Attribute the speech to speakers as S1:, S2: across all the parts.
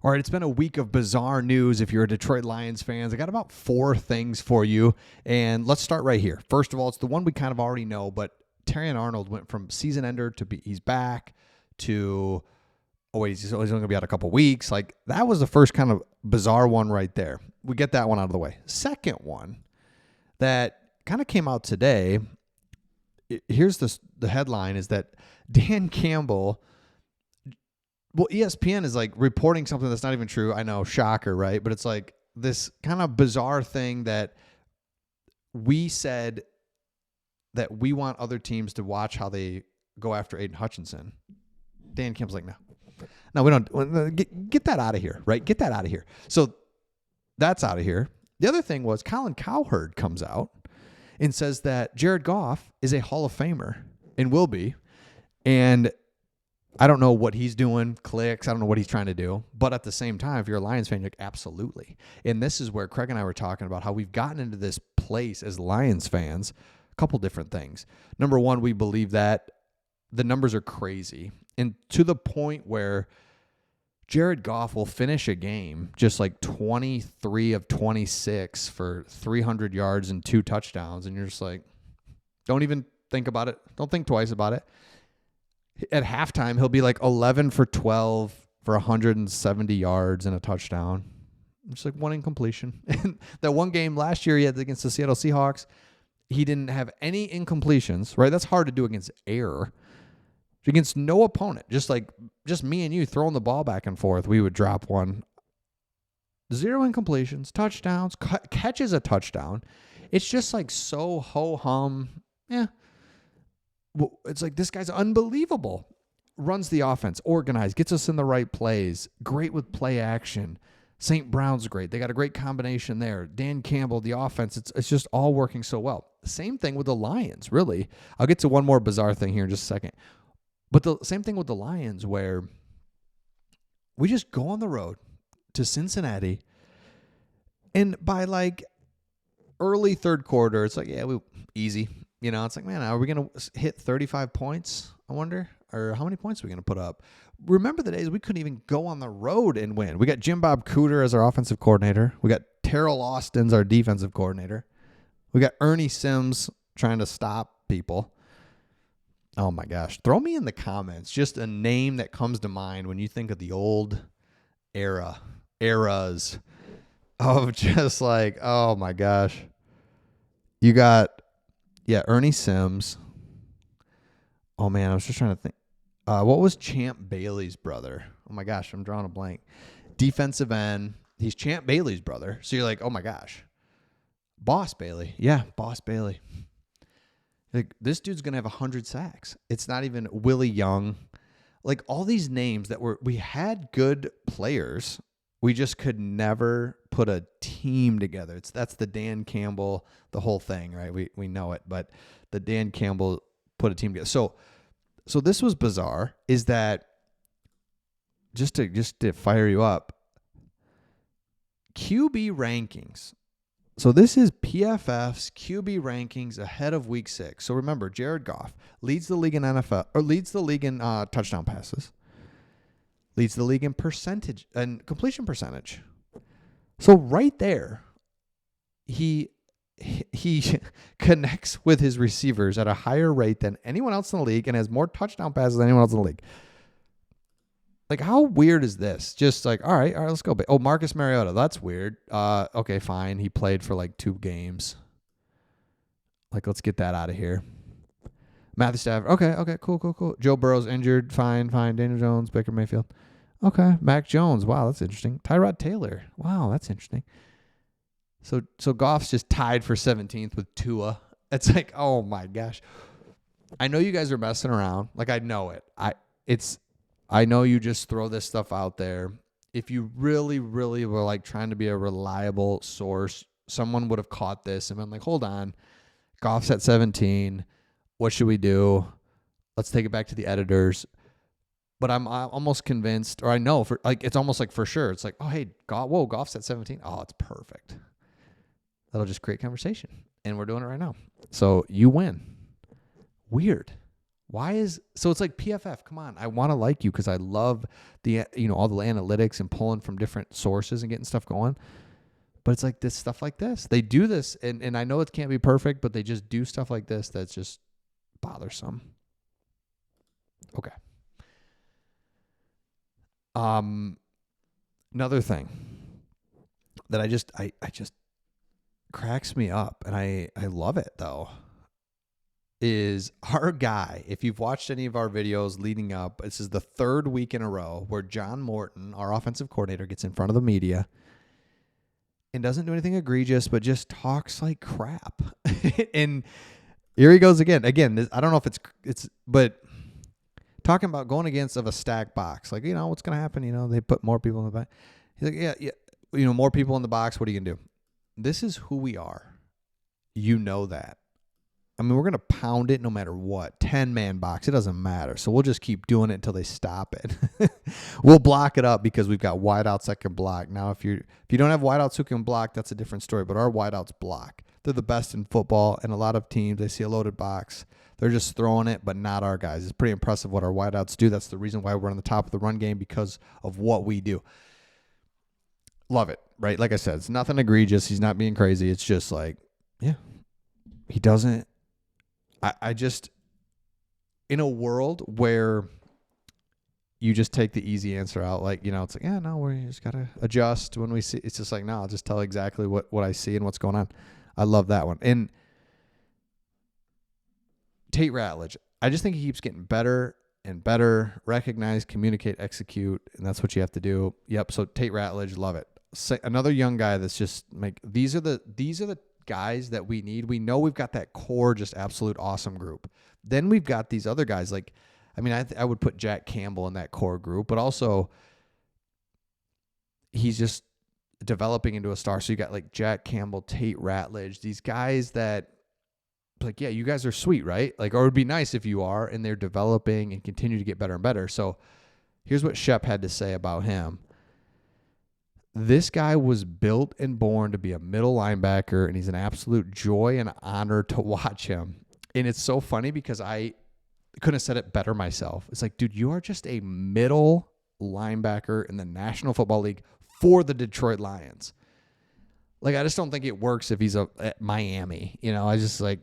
S1: All right, it's been a week of bizarre news if you're a Detroit Lions fans. I got about 4 things for you, and let's start right here. First of all, it's the one we kind of already know, but Terrion Arnold went from season ender to he's back to, he's only going to be out a couple weeks. Like, that was the first kind of bizarre one right there. We get that one out of the way. Second one that kind of came out today, here's the headline is that Dan Campbell, well, ESPN is like reporting something that's not even true. I know, shocker, right? But it's like this kind of bizarre thing that we said that we want other teams to watch how they go after Aiden Hutchinson. Dan Campbell's like, no, we don't. Get that out of here, right? Get that out of here. So that's out of here. The other thing was Colin Cowherd comes out and says that Jared Goff is a Hall of Famer and will be. And I don't know what he's doing, clicks. I don't know what he's trying to do. But at the same time, if you're a Lions fan, you're like, absolutely. And this is where Craig and I were talking about how we've gotten into this place as Lions fans, a couple different things. Number one, we believe that the numbers are crazy. And to the point where Jared Goff will finish a game just like 23 of 26 for 300 yards and 2 touchdowns. And you're just like, don't even think about it. Don't think twice about it. At halftime, he'll be like 11 for 12 for 170 yards and a touchdown. Just like one incompletion. And that one game last year he had against the Seattle Seahawks, he didn't have any incompletions, right? That's hard to do against air. Against no opponent. Just me and you throwing the ball back and forth, we would drop one. 0 incompletions, touchdowns, catches a touchdown. It's just like so ho-hum. Yeah. It's like this guy's unbelievable. Runs the offense, organized, gets us in the right plays, great with play action. St. Brown's great. They got a great combination there. Dan Campbell, the offense, it's just all working so well. Same thing with the Lions, really. I'll get to one more bizarre thing here in just a second. But the same thing with the Lions where we just go on the road to Cincinnati, and by like early third quarter, it's like, yeah, easy. You know, it's like, man, are we going to hit 35 points, I wonder? Or how many points are we going to put up? Remember the days we couldn't even go on the road and win. We got Jim Bob Cooter as our offensive coordinator. We got Terrell Austin's our defensive coordinator. We got Ernie Sims trying to stop people. Oh, my gosh. Throw me in the comments just a name that comes to mind when you think of the old eras of just like, oh, my gosh. You got... Yeah, Ernie Sims. Oh, man, I was just trying to think. What was Champ Bailey's brother? Oh, my gosh, I'm drawing a blank. Defensive end. He's Champ Bailey's brother. So you're like, oh, my gosh. Boss Bailey. Yeah, Boss Bailey. Like, this dude's going to have 100 sacks. It's not even Willie Young. Like, all these names that we had good players. We just could never put a team together. That's the Dan Campbell, the whole thing, right? We know it, but the Dan Campbell put a team together. So this was bizarre. Is that just to fire you up? QB rankings. So this is PFF's QB rankings ahead of Week 6. So remember, Jared Goff leads the league in NFL or leads the league in touchdown passes. Leads the league in percentage and completion percentage. So right there, he connects with his receivers at a higher rate than anyone else in the league and has more touchdown passes than anyone else in the league. Like, how weird is this? Just like, all right, let's go. Oh, Marcus Mariota, that's weird. Okay, fine. He played for like 2 games. Like, let's get that out of here. Matthew Stafford. Okay, cool. Joe Burrow's injured. Fine. Daniel Jones, Baker Mayfield. Okay, Mac Jones. Wow, that's interesting. Tyrod Taylor. Wow, that's interesting. So Goff's just tied for 17th with Tua. It's like, oh my gosh. I know you guys are messing around. Like, I know it. I know you just throw this stuff out there. If you really, really were like trying to be a reliable source, someone would have caught this and been like, hold on, Goff's at 17. What should we do? Let's take it back to the editors. But I'm almost convinced, or I know, for like, it's almost like for sure. It's like, oh, hey, Goff's at 17. Oh, it's perfect. That'll just create conversation. And we're doing it right now. So you win. Weird. So it's like PFF, come on. I want to like you because I love the, all the analytics and pulling from different sources and getting stuff going. But it's like this stuff like this. They do this, and I know it can't be perfect, but they just do stuff like this that's just bothersome. Okay. Another thing that I just cracks me up, and I love it though, is our guy. If you've watched any of our videos leading up, this is the third week in a row where John Morton, our offensive coordinator, gets in front of the media and doesn't do anything egregious, but just talks like crap. And here he goes again. I don't know if but talking about going against of a stacked box. Like, what's going to happen? They put more people in the box. He's like, yeah. More people in the box. What are you going to do? This is who we are. You know that. I mean, we're going to pound it no matter what. 10-man box. It doesn't matter. So we'll just keep doing it until they stop it. We'll block it up because we've got wideouts that can block. Now, if you don't have wideouts who can block, that's a different story. But our wideouts block. They're the best in football. And a lot of teams, they see a loaded box, they're just throwing it, but not our guys. It's pretty impressive what our wideouts do. That's the reason why we're on the top of the run game, because of what we do. Love it, right? Like I said, it's nothing egregious. He's not being crazy. It's just like, yeah, he doesn't. I just, in a world where you just take the easy answer out, like, it's like, yeah, no, we just got to adjust when we see. It's just like, no, I'll just tell exactly what I see and what's going on. I love that one. And Tate Ratledge, I just think he keeps getting better and better. Recognize, communicate, execute, and that's what you have to do. Yep. So Tate Ratledge, love it. Another young guy that's just these are the guys that we need. We know we've got that core, just absolute awesome group. Then we've got these other guys. Like, I mean, I would put Jack Campbell in that core group, but also he's just developing into a star. So you got like Jack Campbell, Tate Ratledge, these guys that, like, yeah, you guys are sweet, right? Like, or it would be nice if you are, and they're developing and continue to get better and better. So here's what Shep had to say about him. This guy was built and born to be a middle linebacker, and he's an absolute joy and honor to watch him. And it's so funny because I couldn't have said it better myself. It's like, dude, you are just a middle linebacker in the National Football League for the Detroit Lions. Like, I just don't think it works if he's at Miami. I just like,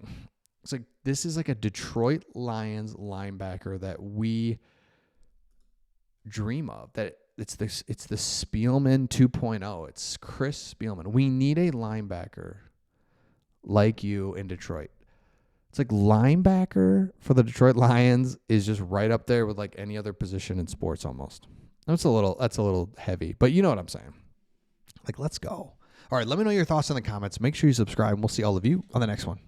S1: it's like, this is like a Detroit Lions linebacker that we dream of. That it's the Spielman 2.0. It's Chris Spielman. We need a linebacker like you in Detroit. It's like linebacker for the Detroit Lions is just right up there with like any other position in sports almost. That's a little heavy, but you know what I'm saying. Like, let's go. All right, let me know your thoughts in the comments. Make sure you subscribe, and we'll see all of you on the next one.